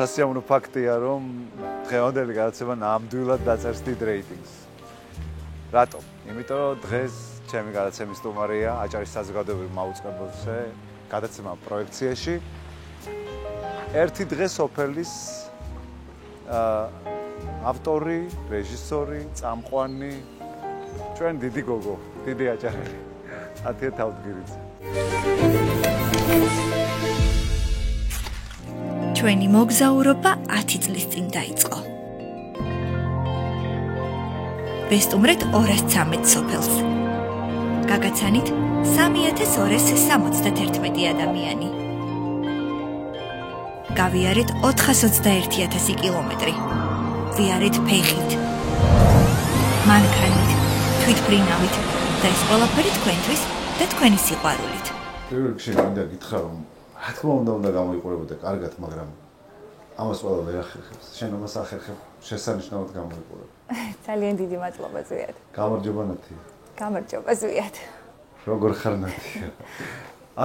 სასიამოვნო ფაქტია, რომ დღევანდელი გადაცემა ნამდვილად დაწერს დიდ რეიტინგს. რატომ? იმიტომ რომ დღეს ჩემი გადაცემის სტუმარია აჭარის საზოგადოებრივ მაუწყებელზე გადაცემა პროექციაში. ერთი დღე სოფელის ავტორი, რეჟისორი, წამყვანი, ჩვენ დიდი გოგო, დიდი აჭარელი. ათია თავდგირიძე. ჩვენი მოგზაურობა 10 წლის წინ დაიწყო. ვესტუმრეთ 213 სოფელს. გაგაცანით 3271 ადამიანი. გავიარეთ 421,000 კილომეტრი. ვიარეთ ფეხით, მანქანით, თვითმფრინავით და ეს ყველაფერი თქვენთვის და თქვენი სიყვარულით. პირველ რიგში მინდა გითხრა, რომ რა თქმა უნდა გამოიყურებოდა კარგად, მაგრამ ამას ყველა ვერ ახერხებს. შენ ამას ახერხებ, შესანიშნავად გამოიყურებ. ძალიან დიდი მადლობა ზვიად. გამარჯობა ნათია. გამარჯობა ზვიად. როგორ ხარ ნათია?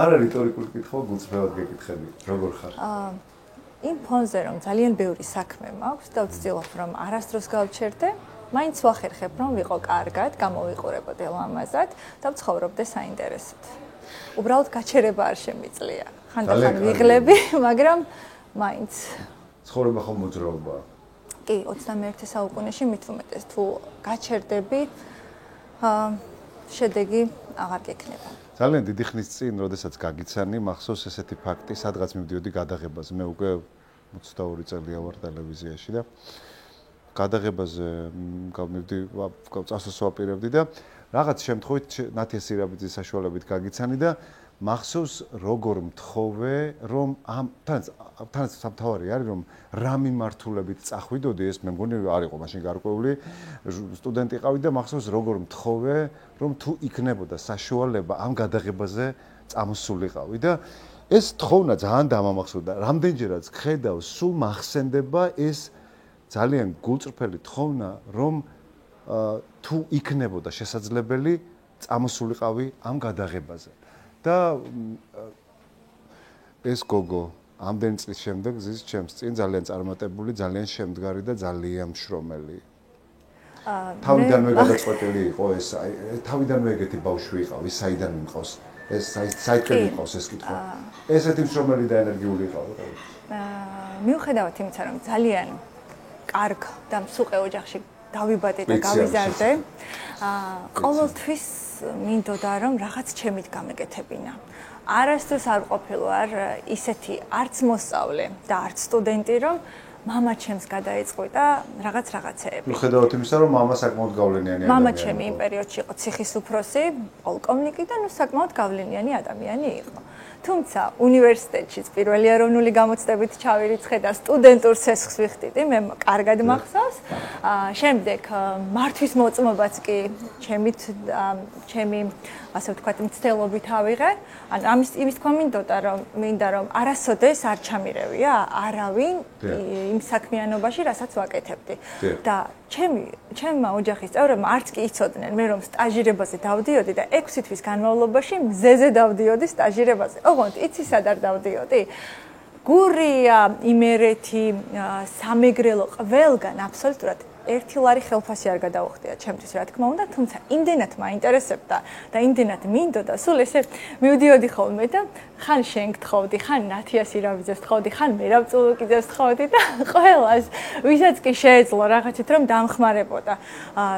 არა რიტორიკული კითხვა, გულწრფელად გეკითხები. როგორ ხარ? იმ ფონზე რომ ძალიან ბევრი საქმე მაქვს და ვცდილობ რომ არასდროს გავჩერდე, მაინც ვახერხებ რომ ვიყო კარგად, გამოვიყურებოდე ლამაზად და ვცხოვრობდე საინტერესოდ. უბრალოდ გაჩერება არ შემიძლია. ხანდახან ვიღლები, მაგრამ მაინც ცხოვრება ხომ მოძრაობაა. კი, 21 საუკუნეში მით უმეტეს თუ გაჩერდები, შედეგი აღარ გექნება. ძალიან დიდი ხნის წინ, როდესაც გაგიცანი, მახსოვს ესეთი ფაქტი, სადღაც მივდიოდი გადაღებაზე. მე უკვე 22 წელია ვარ ტელევიზიაში და გადაღებაზე წასვლას ვაპირებდი და რაღაც შემთხვევით ნათია სირაბიძის საშუალებით გაგიცანი და მახსოვს როგორ მთხოვე, რომ თანაც სამთავარი არის, რომ რა მიმართულებით წახვიდოდი, ეს მე მგონი არ იყო მაშინ გარკვეული სტუდენტი ყავი და მახსოვს როგორ მთხოვე, რომ თუ იქნებოდა საშუალება ამ გადაღებაზე წამოსულიყავი და ეს თხოვნა ძალიან დამამახსოვდა. რამდენჯერაც ხედავ, სულ მახსენდება ეს ძალიან გულწრფელი თხოვნა, რომ თუ იქნებოდა შესაძლებელი წამოსულიყავი ამ გადაღებაზე. და ეს გოგო ამდენ წლის შემდეგ ზის ჩემს წინ ძალიან წარმატებული, ძალიან შემდგარი და ძალიან მშრომელი. თავიდანვე გადაწყვეტილი იყო ეს, თავიდანვე ეგეთი ბავშვი იყავი, საიდან მიყავს ეს, საიდან მიყავს ეს კითხვა. ესეთი მშრომელი და ენერგიული იყავი. მიუხედავად იმისა, რომ ძალიან კარგ და მსუყე ოჯახში დავიბადე და გავიზარდე, ყოველთვის მინდოდა რომ რაღაც ჩემით გამეკეთებინა. არასდროს არ ყოფილვარ ისეთი არც მოსწავლე და არც სტუდენტი, რომ მამა ჩემს გადაეწყვიტა რაღაცეები. მიუხედავად იმისა, რომ მამა საკმაოდ გავლენიანი ადამიანი. მამა ჩემი იმ პერიოდში იყო ციხის უფროსი, პოლკოვნიკი და საკმაოდ გავლენიანი ადამიანი იყო. თუმცა უნივერსიტეტშიც პირველი ეროვნული გამოცდებით ჩავირიცხე და სტუდენტურ ცესხს ვიხდიდი, მე კარგად მახსოვს. შემდეგ მართვის მოწმობაც კი ჩემი ასე ვთქვათ, მცდელობით ავიღე. ან იმის თქმა მინდა რომ არასოდეს არ ჩამირევია არავინ იმ საქმიანობაში, რასაც ვაკეთებდი. და ჩემმა ოჯახის წევრებმა არც კი იცოდნენ მე რომ სტაჟირებაზე დავდიოდი და 6 თვის განმავლობაში მზეზე დავდიოდი სტაჟირებაზე. ოღონდ იცი სად არ დავდიოდი? გურია, იმერეთი, სამეგრელო ყველგან აბსოლუტურად ერთი ლარი ხელფასი არ გადაუხდია ჩემთვის, რა თქმა უნდა, თუმცა იმდენად მაინტერესებდა და იმდენად მინდოდა, სულ ესე მივდიოდი ხოლმე და ხან შენ გთხოვდი, ხან ნათია სირაბიძეს გთხოვდი, ხან მერაბ წულუკიძეს გთხოვდი და ყველას, ვისაც კი შეეძლო რაღაცით რომ დამხმარებოდა.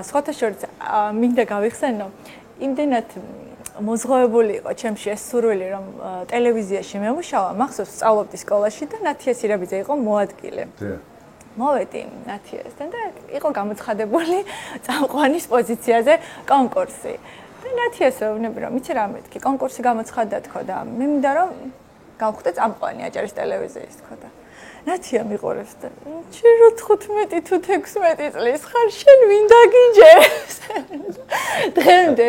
სხვათა შორის მინდა გავიხსენო, იმდენად მოზღოებული იყო ჩემში ეს სურვილი, რომ ტელევიზიაში მემუშავა, მახსოვს სწავლობდი სკოლაში და ნათია სირაბიძე იყო მოადგილე. მოვედი ნათიასთან და იყო გამოცხადებული წამყვანის პოზიციაზე კონკურსი. და ნათიას ვეუბნები, რომ იცი რა მეთქი, კონკურსი გამოცხადდა თქო და მე მინდა რომ გავხდე წამყვანი აჭარის ტელევიზიის თქო და ნათია მიყურებს და ჩირო 15 თუ 16 წლის ხარ, შენ ვინ დაგიჯერებს? დღემდე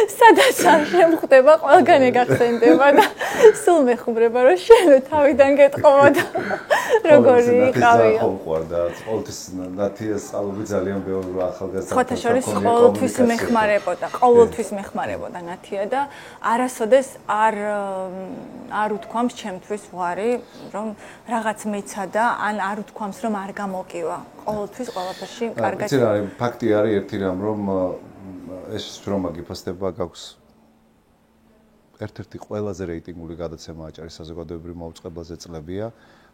სადაც არ შემხვდება, ყველგან ეგახსენდება და სულ მეხუბრება რომ შენ თავიდან გეტყობა და როგორი იყავია. ხო ყვარდა, ყოველთვის ნათიას სწავლობი ძალიან ბევრი ახალგაზრდა. ხოთა შორის ყოველთვის მეხმარებოდა ნათია და არასოდეს არ უთქვამს ჩემთვის ვარი, რომ რაღაც მეცადა, ან არ უთქვამს, რომ არ გამოკივა. ყოველთვის ყველაფერში კარგად. იცი რა, ფაქტი არის ერთი რამ, რომ ეს შრომა გიფასდება გაქვს ერთ-ერთი ყველაზე რეიტინგული გადაცემა აჭარის საზოგადოებრივ მოუწყებელზე წლებია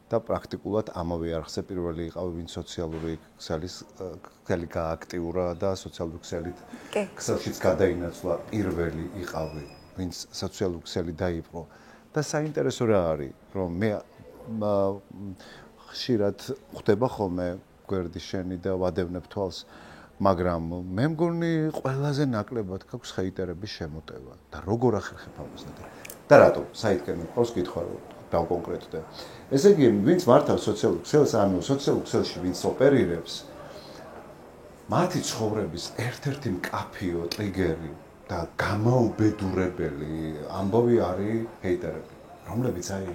და პრაქტიკულად ამავე არხზე პირველი იყავი, ვინც სოციალური ქსელი გააქტიურა და სოციალური ქსელით ქსელშიც გადაინაცვლა პირველი იყავი, ვინც სოციალური ქსელი დაიპყრო. და საინტერესო რა არის, რომ მე ხშირად ხვდება ხოლმე გვერდის შენი და ვადევნებ თვალს, მაგრამ მე მგონი ყველაზე ნაკლებად გაქვს ჰეიტერების შემოტევა და როგორ ახერხებ ამას და რატო? საითკენ მყავს კითხვა რომ დავკონკრეტდე. ესე იგი, ვინც მართავს სოციალურ ქსელს, ანუ სოციალურ ქსელში ვინც ოპერირებს, მათი ცხოვრების ერთ-ერთი მკაფიო ტრიგერი და გამაუბედურებელი ამბავი არის ჰეიტერები, რომლებიც აი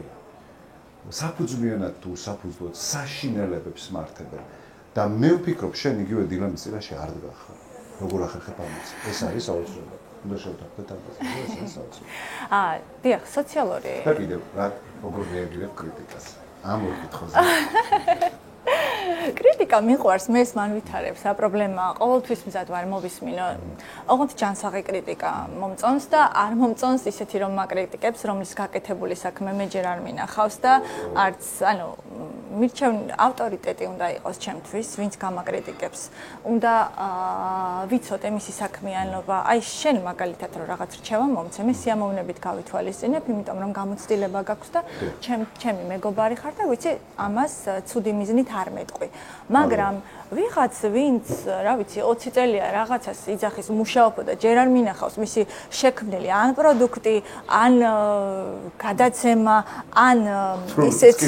საფუძვლიანად თუ საფუძვლოდ საშინელებებს მართებენ. და მე ვფიქრობ, შენ იგივე დილემის წინაშე არ დგახარ. როგორ ახერხებ ამას? ეს არის საოცრება. უნდა შევთანხმდეთ ამას. ეს არის საოცრება. დიახ, სოციალური. და კიდევ რა როგორ რეაგირებ კრიტიკას? ამ ორ კითხვაზე. კრიტიკა მიყვარს, მე ეს მან ვითარებს, პრობლემაა, ყოველთვის მზად ვარ მოვისმინო. ოღონდ ჯანსაღი კრიტიკა მომწონს და არ მომწონს ისეთი რომ მაკრიტიკებს, რომლის გაკეთებული საქმე მე ჯერ არ მინახავს და არც, ანუ მირჩევნ ავტორიტეტი უნდა იყოს ჩემთვის, ვინც გამაკრიტიკებს. უნდა ვიცოდე მისი საქმიანობა. აი შენ მაგალითად რომ რაღაც რჩევა მომცე, მე სიამოვნებით გავითვალისწინებ, იმიტომ რომ გამოცდილება გაქვს და ჩემი მეგობარი ხარ და ვიცი ამას ცუდი მიზნით არ მეტყვი. მაგრამ ვიღაც ვინც, რა ვიცი, 20 წელია რაღაცას იძახის მუშაობ და ჯერ არ მინახავს მისი შექმნილი ან პროდუქტი, ან გადაცემა, ან ისეთ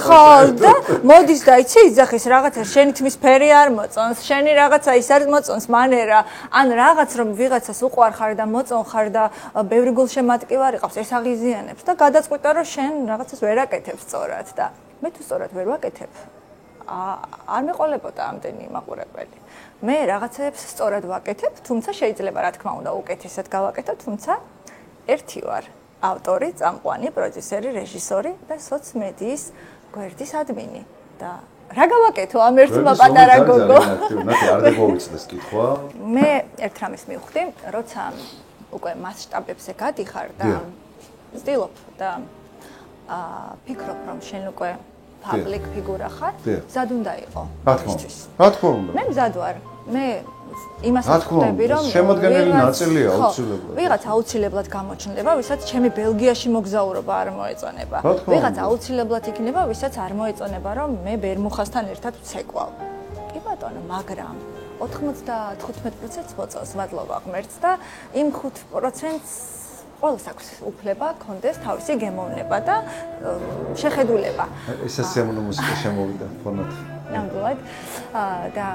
ხო და მოდის და იცი იძახის რაღაცა შენი თმის ფერი არ მოწონს, შენი რაღაცა ის არ მოწონს მანერა, ან რაღაც რომ ვიღაცას უყვარ ხარ და მოწონ ხარ და ბევრი გულშემატკივარი ყავს, ეს აღიზიანებს და გადაწყვიტა რომ შენ რაღაცას ვერ აკეთებ სწორად და მე თუ სწორად ვერ ვაკეთებ, არ მეყოლებოდა ამდენი მაყურებელი. მე რაღაცებს სწორად ვაკეთებ, თუმცა შეიძლება რა თქმა უნდა უკეთესად გავაკეთო, თუმცა ერთი ვარ, ავტორი, წამყვანი, პროდიუსერი, რეჟისორი და სოციმედიის გვერდის ადმინი და რა გავაკეთო ამ ერთმა პატარა გოგო? არ დაგოვიცდეს კითხვა. მე ერთ რამეს მივხვდი, როცა უკვე მასშტაბებზე გადიხარ და ვცდილობ და ფიქრობ რომ შენ უკვე public ფიგურა ხარ, მზად უნდა იყო. რა თქმა უნდა. მე მზად ვარ. მე იმას ვხვდები რომ შემოდგენილი ნაწილია აუცილებლად. ვიღაც აუცილებლად გამოჩნდება, ვისაც ჩემი ბელგიაში მოგზაურობა არ მოეწონება. ვიღაც აუცილებლად იქნება, ვისაც არ მოეწონება რომ მე ბერმუხასთან ერთად ვცეკვავ. კი ბატონო, მაგრამ 95% მოწონს მადლობა ღმერთს და იმ 5%-ს ყველას აქვს უფლება კონდეს თავისი გემოვნება და შეხედულება. ესე სიამოვნო მუსიკა შემოვიდა ფონად. ნამდვილად. და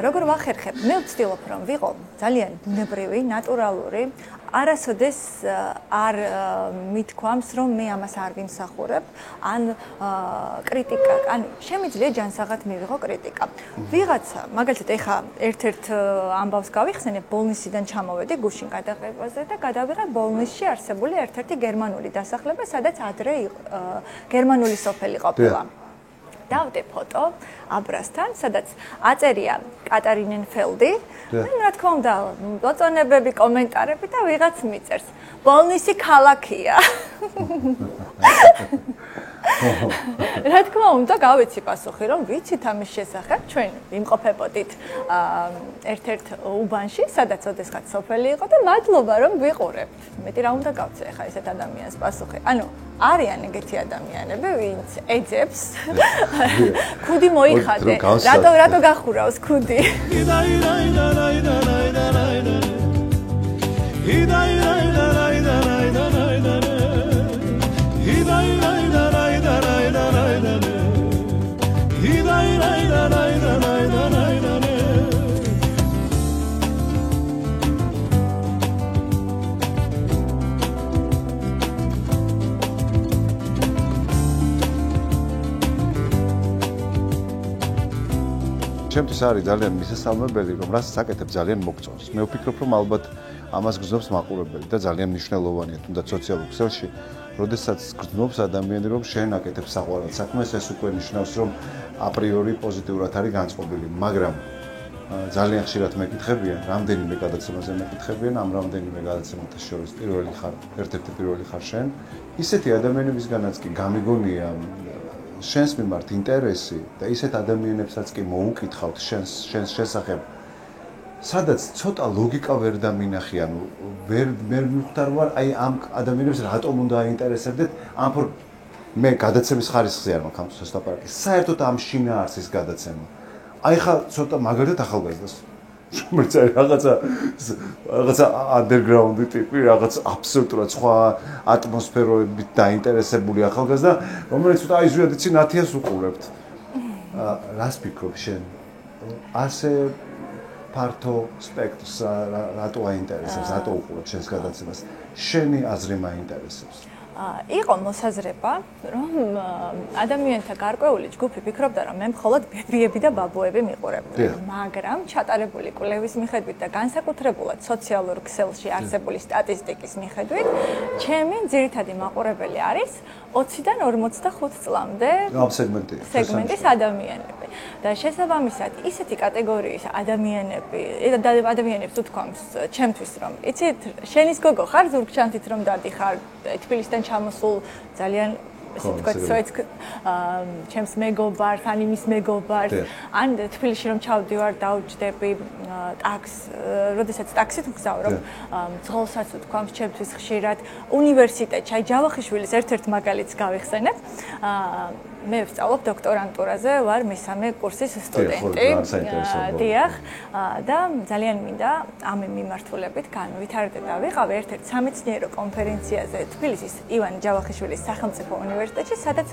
როგორ ვახერხებ? მე ვცდილობ რომ ვიყო ძალიან ბუნებრივი, ნატურალური, არასოდეს არ მithქვამს რომ მე ამას არ ვიმსახურებ, ან კრიტიკა, ან შემიძლია ჯანსაღად მივიღო კრიტიკა. ვიღაცა, მაგალითად ეხა ერთ-ერთ ამბავს გავიხსენებ, ბოლნისიდან ჩამოვედი გუშინ გადაღებაზე და გადავიღე ბოლნისში არსებული ერთ-ერთი გერმანული დასახლება, სადაც ადრე გერმანული სოფელი ყოფილა. დავდე ფოტო აბრასთან, სადაც აწერია კატარინენფელდი. რა თქმა უნდა, მოწონებები, კომენტარები და ვიღაც მიწერს. ბოლნისი ქალაქია. რა თქმა უნდა, გავიცი პასუხი, რომ ვიცით ამის შესახებ, ჩვენ ვიმყოფებოდით ერთ-ერთ უბანში, სადაც ოდესღაც სოფელი იყო და მადლობა რომ გვიყურებთ. მეტი რა უნდა გავცე ხა ესეთ ადამიანს პასუხი. ანუ არიან ეგეთი ადამიანები, ვინც ეძებს. ქუდი მოიხადე. რატო გახურავს ქუდი? ჩემთვის არის ძალიან მისასალმებელი, რომ რასაც აკეთებ ძალიან მოგწონს. მე ვფიქრობ, რომ ალბათ ამას გრძნობს მაყურებელი და ძალიან მნიშვნელოვანია, თუნდაც სოციალურ ქსელში, როდესაც გრძნობს ადამიანი, რომ შენ აკეთებ საყვარელ საქმეს, ეს უკვე ნიშნავს, რომ აპრიორი პოზიტიურად არის განწყობილი, მაგრამ ძალიან ხშირად მეკითხებიან, რამდენიმე გადაცემაზე მეკითხებიან, ამ რამდენიმე გადაცემათა შორის ერთ-ერთი პირველი ხარ შენ. ისეთი ადამიანებისგანაც კი გამიგონია შენს მიმართ ინტერესი და ისეთ ადამიანებსაც კი მოუკითხავთ შენს შესახებ, სადაც ცოტა ლოგიკა ვერ დამინახი, ანუ ვერ მივხვდარ ვარ, აი ამ ადამიანებს რატომ უნდა აინტერესებდეთ, მე გადაცემის ხარისხზე არ მაქვს ამ სასტაპარაკის. საერთოდ ამ შინაარსის გადაცემა. აი ხა ცოტა მაგალითად ახალგაზრდას რომელიც არის რაღაცა underground ტიპი, რაღაც აბსოლუტურად სხვა ატმოსფეროებით დაინტერესებული ახალგაზრდა, რომელიც ცოტა აი ზუსტად იცი ნათიას უყურებთ. რას ფიქრობ შენ? ასე ფართო სპექტრს რატო აინტერესებს, რატო უყურებ შენს გადაცემას? შენი აზრი მაინტერესებს. იყო მოსაზრება, რომ ადამიანთა გარკვეული ჯგუფი ფიქრობდა, რომ მე მხოლოდ ბებიები და ბაბუები მიყურებდნენ, მაგრამ ჩატარებული კვლევის მიხედვით და განსაკუთრებულად სოციალურ ქსელში არსებული სტატისტიკის მიხედვით, ჩემი ძირითადი მაყურებელი არის 20-დან 45 წლამდე სეგმენტის ადამიანები. და შესაბამისად, ისეთი კატეგორიის ადამიანებს უთქვამს ჩემთვის, რომ იცით, შენის გოგო ხარ, ზურგჩანთით რომ დადიხარ, თბილისიდან ჩამოსულ ძალიან ესე ვთქვათ, ჩემს მეგობარს, ან იმის მეგობარს, ან თბილისში რომ ჩავდივარ, დავჯდები როდესაც ტაქსით მგზავრობ, ძღოლსაც უთქვამს ჩემთვის ხშირად, უნივერსიტეტში, აი ჯავახიშვილის ერთ-ერთ მაგალითს გავიხსენებ. მე ვსწავლობ დოქტორანტურაზე, ვარ მესამე კურსის სტუდენტი. დიახ, და ძალიან მინდა ამ მიმართულებით განვითარდე და ვიყავი ერთ-ერთ სამეცნიერო კონფერენციაზე თბილისის ივან ჯავახიშვილის სახელმწიფო უნივერსიტეტში, სადაც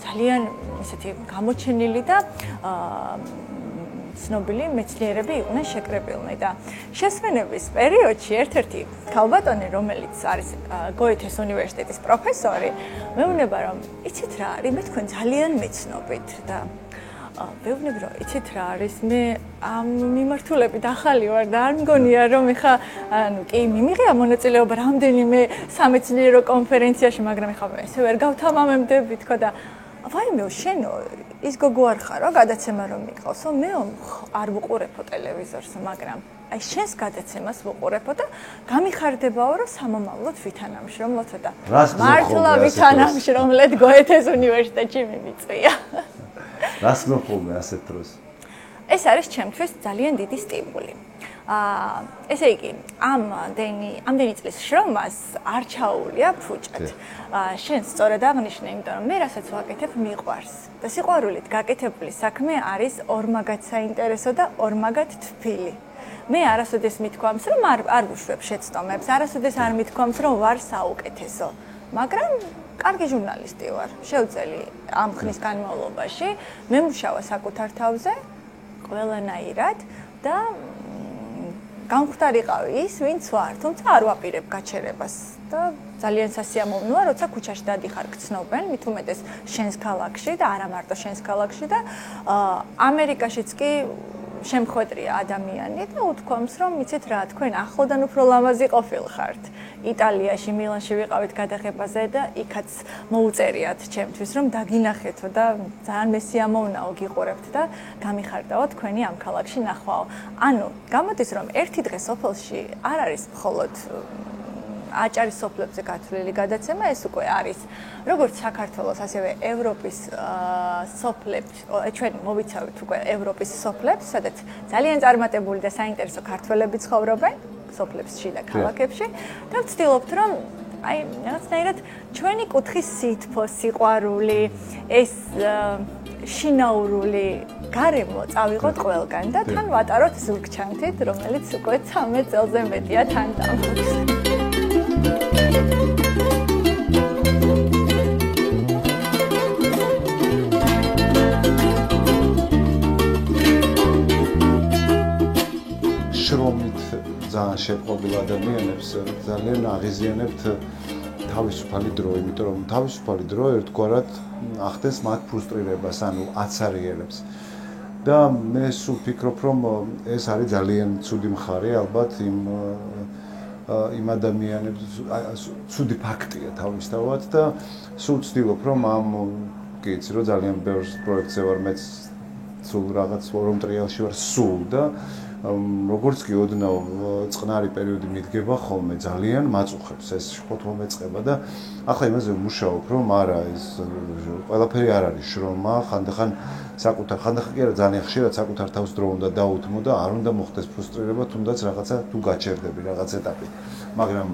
ძალიან ისეთი გამოჩენილი და ცნობილი მეცნიერები იყვნენ შეკრებილნი და შესვენების პერიოდში ერთ-ერთი ქალბატონი, რომელიც არის გოეთეს უნივერსიტეტის პროფესორი, მეუბნება, რომ იცით რა არის, მე თქვენ ძალიან მეცნობით და მეუბნები, რომ იცით რა არის, მე ამ მიმართულებით ახალი ვარ და არ მგონია, რომ ეხა კი მიმიღია მონაწილეობა რამდენიმე სამეცნიერო კონფერენციაში, მაგრამ ეხა ესე ვერ გავთამამებდები, თქო და ვაიმეო, შენო ის გოგო არ ხარო, გადაცემა რომ მიყავსო, მე არ ვუყურებო ტელევიზორს, მაგრამ აი შენს გადაცემას ვუყურებო და გამიხარდებაო, რომ სამომავლოდ ვითანამშრომლოთ და მართლა ვითანამშრომლეთ გოეთეს უნივერსიტეტში მიმიწვია. რას გქონდა ასეთ დროს? ეს არის ჩემთვის ძალიან დიდი სტიმული. ესე იგი, ამდენი წლის შრომას არ ჩაუვლია ფუჭად. შენ სწორად აღნიშნე, იმიტომ რომ მე რასაც ვაკეთებ, მიყვარს. და სიყვარულით გაკეთებული საქმე არის ორმაგად საინტერესო და ორმაგად თბილი. მე არასოდეს მithქვამს, რომ არ ვუშვებ შეცდომებს, არასოდეს არ მithქვამს, რომ ვარ საუკეთესო. მაგრამ კარგი ჟურნალისტი ვარ. შევწელი ამ ხნის განმავლობაში, მემუშავა საკუთარ თავზე, ყველანაირად და გამختارიყავი ის, ვინც ვარ, თუმცა არ ვაპირებ გაჩერებას და ძალიან სასიამოვნოა, როცა ქუჩაში დადიხარ, გცნობენ, მით უმეტეს შენს ქალაქში და არა მარტო შენს ქალაქში და ამერიკაშიც კი შემხვედრია ადამიანი და უთქვამს, რომ იცით რა, თქვენ ახლოდან უფრო ლამაზი ყოფილხართ. იტალიაში, მილანში ვიყავით გადაღებაზე და იქაც მოუწერიათ ჩემთვის, რომ დაგინახეთო და ძალიან მესიამოვნაო გიყურებთ და გამიხარდაო თქვენი ამ ქალაქში ნახვაო. ანუ, გამოდის, რომ ერთი დღე სოფელში არ არის მხოლოდ აჭარის სოფლებზე გათვლილი გადაცემა, ეს უკვე არის როგორც საქართველოს, ასევე ევროპის სოფლებში, ჩვენ მოვიცავით უკვე ევროპის სოფლებს, სადაც ძალიან წარმატებული და საინტერესო ქართველები ცხოვრობენ, სოფლებში და ქალაქებში და ვცდილობთ, რომ აი, რაღაცნაირად ჩვენი კუთხის სითბო, სიყვარული, ეს შინაურული გარემო წავიღოთ ყველგან და თან ვატაროთ ზურგჩანთით, რომელიც უკვე 13 წელზე მეტია თან დამოწ. შრომით ძალიან შეპყრობილ ადამიანებს ძალიან აღიზიანებთ თავისუფალი დრო, იმიტომ რომ თავისუფალი დრო ერთგვარად ახდენს მათ ფრუსტრირებას, ანუ აცარიელებს. და მე სულ ვფიქრობ, რომ ეს არის ძალიან ცუდი მხარე, ალბათ იმ ადამიანებს ცუდი ფაქტია თავისთავად და სულ ვცდილობ, რომ კი იცი, რომ ძალიან ბევრ პროექტზე ვარ მეც სულ რაღაც ორ ტრიალში ვარ სულ და როგორც კი ოდნავ წყნარი პერიოდი მიდგება ხოლმე ძალიან მაწუხებს ეს ხოთო მეწყება და ახლა იმაზე ვმუშაობ, რომ არა ეს ყველაფერი არ არის შრომა, ხანდახან კი არა ძალიან ხშირად საკუთარ თავს დრო უნდა დაუთმო და არ უნდა მოხდეს ფრუსტრირება, თუნდაც რაღაცა თუ გაჩერდები რაღაც ეტაპი. მაგრამ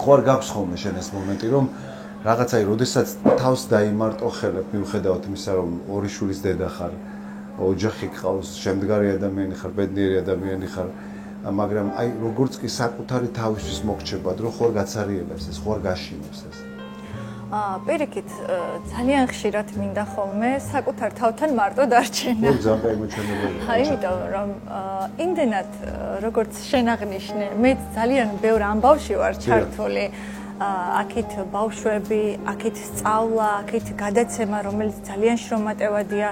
ხო არ გაქვს ხოლმე შენ ეს მომენტი, რომ რაღაცაი, როდესაც თავს დაიმარტო ხელებ, მიუხედავად იმისა, რომ ორი შვილის დედა ხარ, ოჯახი გყავს, შემდგარი ადამიანი ხარ, ბედნიერი ადამიანი ხარ, მაგრამ აი როგორც კი საკუთარი თავისთვის მოგჩება, რომ ხო არ გაცარიელებს ეს, ხო არ გაშინებს ეს. პირიქით, ძალიან ხშირად მინდა ხოლმე საკუთარ თავთან მარტო დარჩენა. ძალიან გაიმოჩენებელია. იმიტომ რომ იმდენად როგორც შენ აღნიშნე, მე ძალიან ბევრ ამბავში ვარ ჩართული. აქეთ ბავშვები, აქეთ სწავლა, აქეთ გადაცემა, რომელიც ძალიან შრომატევადია.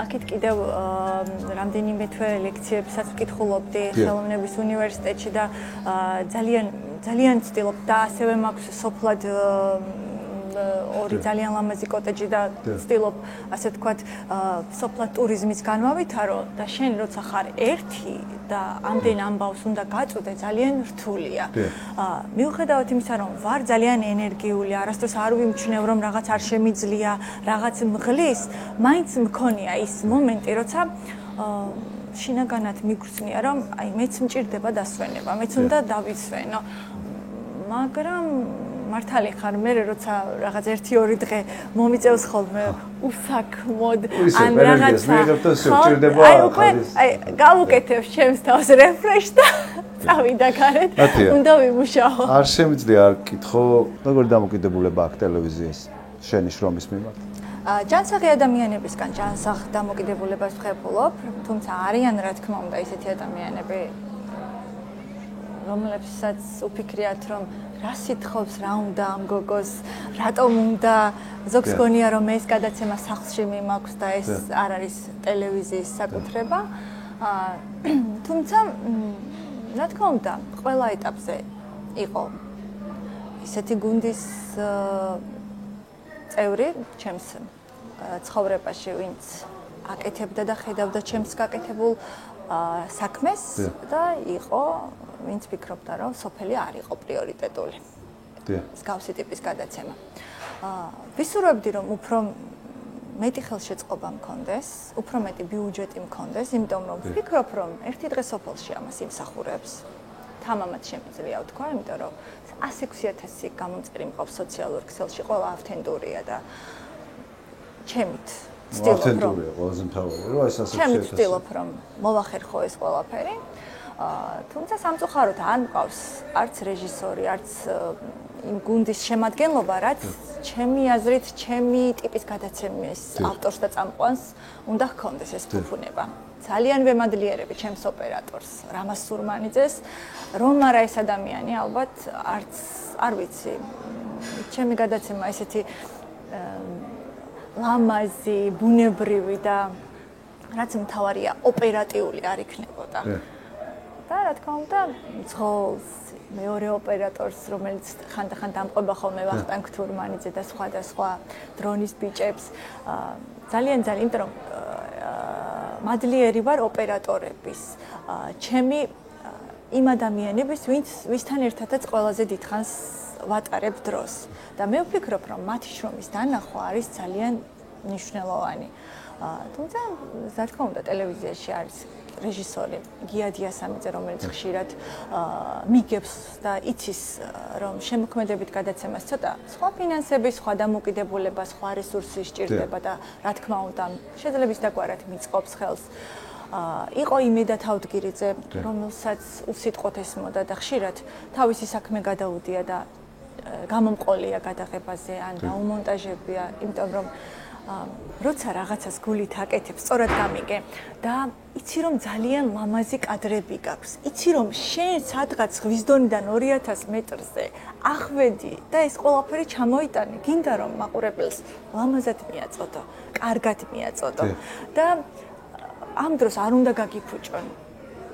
აქეთ კიდევ რამდენიმე თვე ლექციებსაც ვკითხულობდი ხელოვნების უნივერსიტეტში და ძალიან ვცდილობ და ასევე მაქვს სოფლად ორი ძალიან ლამაზი კოტეჯი და ვცდილობ ასე ვთქვათ სოფლად ტურიზმის განმავითარო და შენ როცა ხარ ერთი და ამდენ ამბავს უნდა გაწოდე ძალიან რთულია. მიუხედავად იმისა, რომ ვარ ძალიან ენერგიული, არასდროს არ ვიმჩნევ, რომ რაღაც არ შემიძლია, რაღაც მღლის, მაინც მქონია ის მომენტი, როცა შინაგანად მიგვწნია, რომ აი მეც მჭირდება დასვენება, მეც უნდა დავისვენო. მაგრამ მართალი ხარ, მე როცა რაღაც 1-2 დღე მომიწევს ხოლმე უსაქმოდ ან რაღაცა აი გავუკეთებ ჩემს თავს რეფრეშ და წავიდა გარეთ, უნდა ვიმუშაო. არ შემიძლია არ გკითხო, როგორი დამოკიდებულება აქვს ტელევიზიას შენი შრომის მიმართ? ჯანსაღი ადამიანებისგან ჯანსაღ დამოკიდებულებას ვხებულობ, თუმცა არიან რა თქმა უნდა ისეთი ადამიანები, რომლებსაც უფიქრიათ, რომ რა სიტყვებს რა უნდა ამ გოგოს, რატომ უნდა ზოგს გონია რომ ეს გადაცემა სახლში მიმაქვს და ეს არ არის ტელევიზიის საკუთრება. თუმცა რა თქმა უნდა, ყველა ეტაპზე იყო ისეთი გუნდის წევრი ჩემს ცხოვრებაში, ვინც აკეთებდა და ხედავდა ჩემს გაკეთებულ საქმეს და იყო ვინც ფიქრობდა, რომ სოფელი არ იყო პრიორიტეტული. მსგავსი ტიპის გადაცემა. ვისურვებდი, რომ უფრო მეტი ხელშეწყობა მქონდეს, უფრო მეტი ბიუჯეტი მქონდეს, იმიტომ რომ ვფიქრობ, რომ ერთი დღე სოფელში ამას იმსახურებს. თამამად შემიძლია ვთქვა, იმიტომ რომ 106,000 გამომწერი მყავს სოციალურ ქსელში, ყველა ავთენტურია და ჩემით ვცდილობ, რომ მოვახერხო ეს ყველაფერი. თუმცა სამწუხაროდ არ მყავს არც რეჟისორი, არც იმ გუნდის შემადგენლობა, რაც ჩემი აზრით, ჩემი ტიპის გადაცემის ავტორს და წამყვანს უნდა ჰქონდეს ეს ფუფუნება. ძალიან ვემადლიერები ჩემს ოპერატორს, რამას სურმანიძეს, რომ არა ეს ადამიანი ალბათ არ ვიცი. ჩემი გადაცემა ესეთი ლამაზი, ბუნებრივი და რაც მთავარია, ოპერატიული არ იქნებოდა. და რა თქმა უნდა, ძღოლს მეორე ოპერატორს, რომელიც ხანდახან დამყვება ხოლმე ვახტანგ თურმანიძე და სხვა დრონის ბიჭებს, ძალიან, იმიტომ რომ მადლიერი ვარ ოპერატორების, ჩემი იმ ადამიანების, ვისთან ერთადაც ყველაზე დიდხანს ვატარებ დროს. და მე ვფიქრობ, რომ მათი შრომის დანახვა არის ძალიან მნიშვნელოვანი. თუმცა, რა თქმა უნდა, ტელევიზიაში არის რეჟისორი გია დიასამიძე, რომელიც ხშირად მიგებს და იცის, რომ შემოქმედებით გადაცემას ცოტა სხვა ფინანსები, სხვა დამოკიდებულება, სხვა რესურსი სჭირდება და რა თქმა უნდა, შეძლების დაგვარად მიწყობს ხელს. იყო იმედა თავდგირიძე, რომელსაც უსიტყვოდ ესმოდა და ხშირად თავისი საქმე გადაუდია და გამომყოლია გადაღებაზე ან დაუმონტაჟებია, იმიტომ რომ როცა რაღაცას გულით აკეთებს, სწორად გამიგე და იცი რომ ძალიან ლამაზი კადრები გაქვს. იცი რომ შენ სადღაც ზღვის დონიდან 2000 მეტრზე ახვედი და ეს ყველაფერი ჩამოიტანე, გინდა რომ მაყურებელს ლამაზად მიაწოდო, კარგად მიაწოდო და ამ დროს არ უნდა გაგიფუჭონ.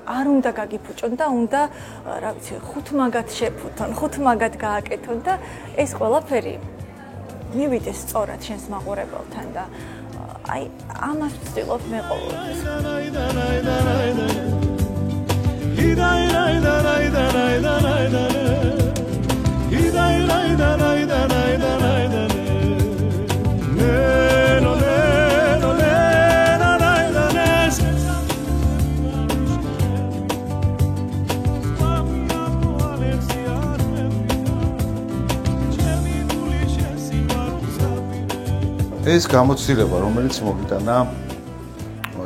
არ უნდა გაგიფუჭონ და უნდა, რა ვიცი, ხუთმაგად შეფუთონ, ხუთმაგად გააკეთონ და ეს ყველაფერი მივიდეს სწორად შენს მაყურებელთან და აი ამას ვცდილობ მე ყოველთვის. ეს გამოცდილება, რომელიც მოგიტანა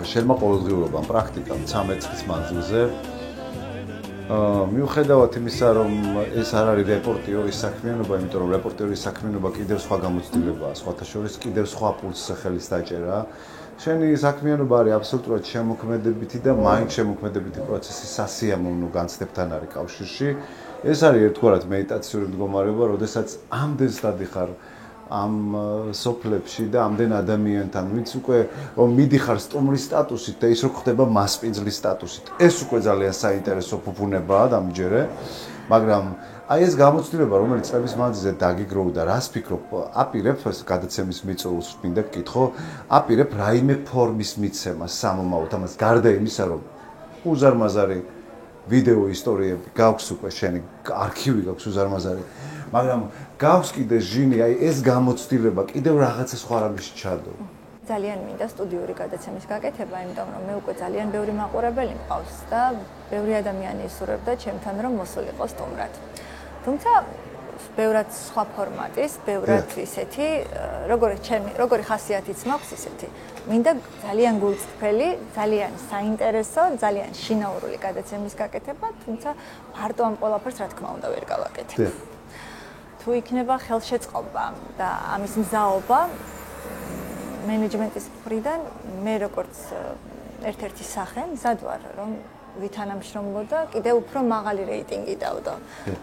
შენმა ყოველდღიურობამ, პრაქტიკამ 13 წლის მანძილზე, მიუხედავად იმისა, რომ ეს არ არის რეპორტიორის საქმიანობა, იმიტომ რომ რეპორტიორის საქმიანობა კიდევ სხვა გამოცდილებაა, სხვათა შორის კიდევ სხვა პულსზე ხელის დაჭერა. შენი საქმიანობა არის აბსოლუტურად შემოქმედებითი და მაინც შემოქმედებითი პროცესის სასიამოვნო განცდებთან არის კავშირში. ეს არის ერთგვარად მედიტაციური მდგომარეობა, როდესაც ამდენ სტადიხარ ამ სოფლებში და ამდენ ადამიანთან, ვინც უკვე მიდიხარ სტუმრის სტატუსით და ის რო ხდება მასპინძლის სტატუსით. ეს უკვე ძალიან საინტერესო ფუფუნებაა დამჯერე, მაგრამ აი ეს გამოცდილება, რომელიც წლების მანძილზე დაგიგროვდა, რას ფიქრობ, აპირებ ეს გადაცემის მიწურულს მინდა გკითხო, აპირებ რაიმე ფორმის მიცემას სამომავლოდ, ამას გარდა იმისა, რომ უზარმაზარი ვიდეო ისტორიები გაქვს უკვე შენი არქივი გაქვს უზარმაზარი, მაგრამ გაქვს კიდე ჟინი, აი ეს გამოცდილება კიდევ რაღაცა სხვა რამეში ჩადო. ძალიან მინდა სტუდიური გადაცემის გაკეთება, იმიტომ რომ მე უკვე ძალიან ბევრი მაყურებელი მყავს და ბევრი ადამიანი ისურვებდა ჩემთან რომ მოსულიყო სტუმრად. თუმცა ბევრად სხვა ფორმატის, ბევრად ისეთი, როგორი ხასიათიც მაქვს ისეთი. მინდა ძალიან გულწრფელი, ძალიან საინტერესო, ძალიან შინაურული გადაცემის გაკეთება, თუმცა მარტო ამ ყველაფერს რა თქმა უნდა ვერ გავაკეთებ. თუ იქნება ხელშეწყობა და ამის მზაობა მენეჯმენტის მხრიდან, მე როგორც ერთ-ერთი სახე მზად ვარ, რომ ვითანამშრომლო და კიდევ უფრო მაღალი რეიტინგი დავდო.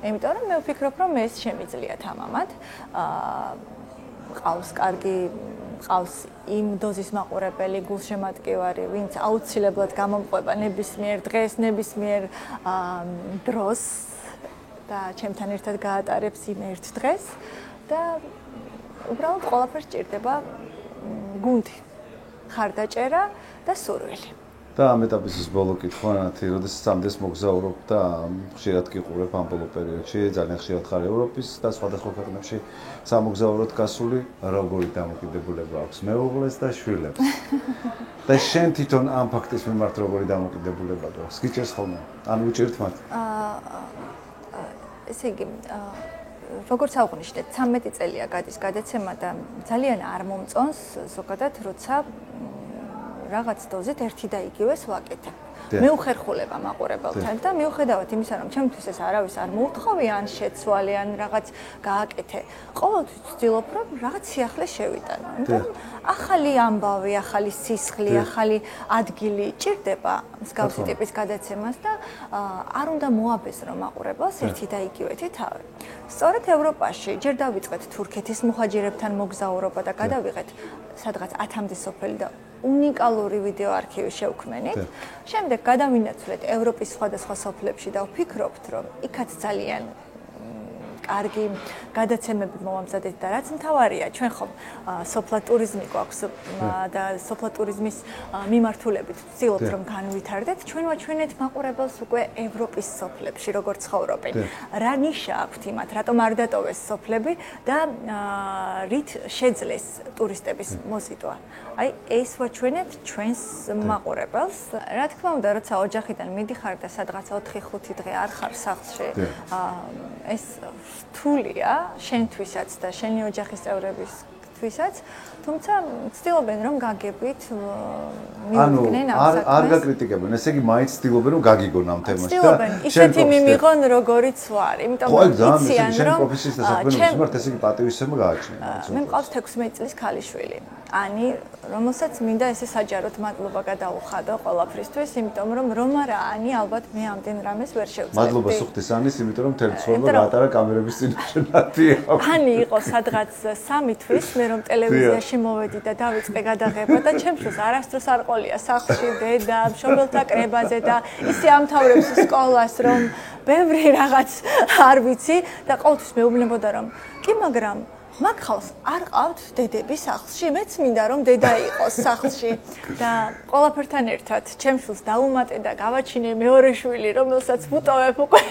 იმიტომ რომ მე ვფიქრობ, რომ ეს შემიძლია თამამად. ყავს კარგი, ყავს იმ დოზის მაყურებელი, გულშემატკივარი, ვინც აუცილებლად გამომყვება ნებისმიერ დღეს, ნებისმიერ დროს და ჩემთან ერთად გაატარებს იმ ერთ დღეს და უბრალოდ ყველაფერს ჭირდება გუნდი, ხარდაჭერა და სურვილი. და ამ ეტაპის ბოლო კითხვა ნათი, როდესაც ამდენს მოგზაურობ და ხშირად გიყურებ ამ ბოლო პერიოდში, ძალიან ხშირად ხარ ევროპის და სხვადასხვა ქვეყნებში სამოგზაუროდ გასული, როგორი დამოკიდებულება აქვს მეუღლეს და შვილებს. და შენ თვითონ ამ ფაქტის მიმართ როგორი დამოკიდებულება გვაქვს? გიჭერს ხოლმე? ან უჭირთ მათ? ესე იგი, როგორც აღვნიშნეთ, 13 წელია გადის გადაცემა და ძალიან არ მომწონს ზოგადად, როცა რაღაც დოზით ერთი და იგივეს ვაკეთებ. მე უხერხულება მაყურებელთან და მიუხედავად იმისა, რომ ჩემთვის ეს არავის არ მოუთხოვია ან შეცვალე ან რაღაც გააკეთე, ყოველთვის ვცდილობ, რომ რაღაც სიახლე შევიტანო. იმიტომ რომ ახალი ამბავი, ახალი სისხლი, ახალი ადგილი ჭირდება მსგავსი ტიპის გადაცემას და არ უნდა მოაბეზრო მაყურებელს ერთი და იგივეთი თავი. სწორედ ევროპაში ჯერ დავიწყეთ თურქეთის მუჰაჯირებთან მოგზაურობა და გადავიღეთ სადღაც 10-მდე სოფელი და უნიკალური ვიდეო არქივი შევქმნით. შემდეგ გადავინაცვლეთ ევროპის სხვადასხვა სოფლებში და ვფიქრობთ, რომ იქაც ძალიან კარგი გადაცემები მოვამზადეთ და რაც მთავარია, ჩვენ ხომ სოფლა ტურიზმი გვაქვს და სოფლა ტურიზმის მიმართულებით ვცდილობთ რომ განვითარდეთ. ჩვენ ვაჩვენეთ მაყურებელს უკვე ევროპის სოფლებში, როგორ ცხოვრობენ. რა ნიშა აქვთ იმათ, რატომ არ დატოვეს სოფლები და რით შეძლეს ტურისტების მოზიდვა. აი ეს ვაჩვენეთ ჩვენს მაყურებელს. რა თქმა უნდა, როცა ოჯახიდან მიდიხარ და სადღაც 4-5 დღე არ ხარ სახლში, ეს რთულია შენთვისაც და შენი ოჯახის წევრებისთვისაც, თუმცა ცდილობენ რომ გაგებით მიუდგნენ ამ საქმეს. არ გაკრიტიკებენ, ესე იგი მაინც ცდილობენ რომ გაგიგონ ამ თემაში და ცდილობენ ისეთი მიმიღონ როგორიც ვარ, იმიტომ რომ იციან რომ პროფესიის დასაქმების მიმართ ესე იგი პატივისცემა გააჩნია. მე მყავს 16 წლის ქალიშვილი. ანი, რომელსაც მინდა ესე საჯაროდ მადლობა გადაუხადო ყველაფრისთვის, იმიტომ რომ რომ არა ანი, ალბათ მე ამდენ რამეს ვერ შევწევდი. მადლობა სუხთის ანის, იმიტომ რომ მთელი ცხოვრება გაატარა კამერების წინაშე ნათია. ანი იყო სადღაც 3 თვის, მე რომ ტელევიზიაში მოვედი და დავიწყე გადაღება და ჩემთვის არასდროს არ ყოლია სახლში დედა, მშობელთა კრებაზე და ისე ამთავრებს სკოლას რომ ბევრი რაღაც არ ვიცი და ყოველთვის მეუბნებოდა რომ კი მაგრამ მაგ ხალხს არ ყავთ დედები სახლში, მეც მინდა რომ დედა იყოს სახლში და ყველაფერთან ერთად ჩემს შვილს დაუმატე და გავაჩინე მეორე შვილი, რომელსაც ვუტოვებ უკვე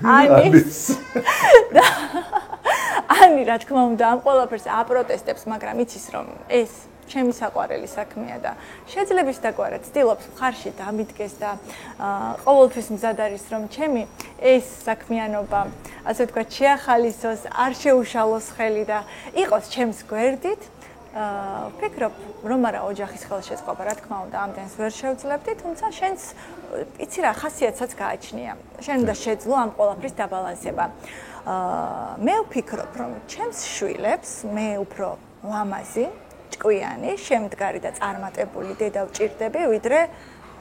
ანის. და ანი რა თქმა უნდა ამ ყველაფერს აპროტესტებს, მაგრამ იცის რომ ეს ჩემი საყვარელი საქმეა და შეძლებს დაგვარა ცდილობს მხარში დამიდგეს და ყოველთვის მზად არის რომ ჩემი ეს საქმიანობა ასე ვთქვათ შეახალისოს, არ შეუშალოს ხელი და იყოს ჩემს გვერდით. ვფიქრობ რომ არა ოჯახის ხელშეწყობა რა თქმა უნდა ამდენს ვერ შევძლებდი, თუმცა შენს იცი რა ხასიათსაც გააჩნია. შენ უნდა შეძლო ამ ყველაფრის დაბალანსება. მე ვფიქრობ რომ ჩემს შვილებს მე უფრო ლამაზი ჭკვიანი, შემდგარი და წარმატებული დედა ვჭირდები, ვიდრე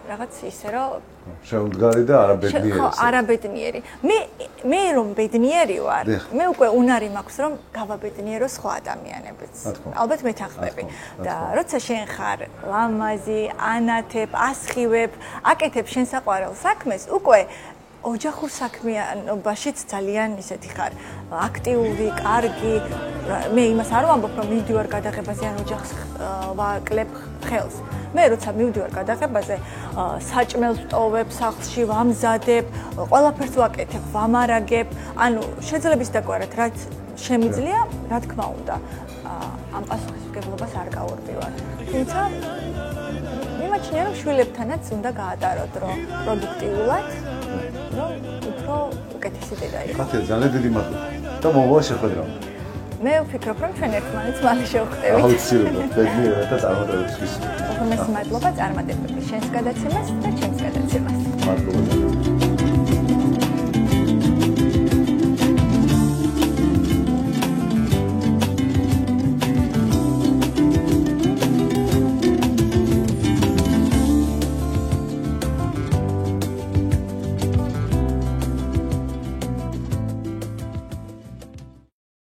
რაღაც ისე რომ შემდგარი და არაბედნიერი. ხო, არაბედნიერი. მე რომ ბედნიერი ვარ, მე უკვე უნარი მაქვს რომ გავაბედნიერო სხვა ადამიანებიც. ალბათ მეთანხმები. და როცა შენ ხარ ლამაზი, ანათებ, ასხივებ, აკეთებ შენ საყვარელ საქმეს, უკვე ოჯახურ საქმიანობაშიც ძალიან ისეთი ხარ აქტიური, კარგი. მე იმას არ ვამბობ რომ მივდივარ გადაღებაზე ან ოჯახს ვაკლებ ხელს. მე როცა მივდივარ გადაღებაზე, საჭმელს ვტოვებ, სახლში ვამზადებ, ყველაფერს ვაკეთებ, ვამარაგებ. ანუ შეძლებს დაგვარად რაც შემიძლია, რა თქმა უნდა, ამ პასუხისმგებლობას არ გავორბივარ. თუმცა მიმაჩნია რომ შვილებთანაც უნდა გაატარო დრო პროდუქტიულად. რომ უფრო უკეთესი დედა იყო. ხათია ძალიან დიდი მადლობა და მოგვა შეხვედრა. მე ვფიქრობ რომ ჩვენ ერთმანეთს მალე შევხვდებით. აუცილებლად, ბედნიერად და წარმატებებს. უღმესი მადლობა წარმატებების შენს გადაცემას და ჩემს გადაცემას. მადლობა.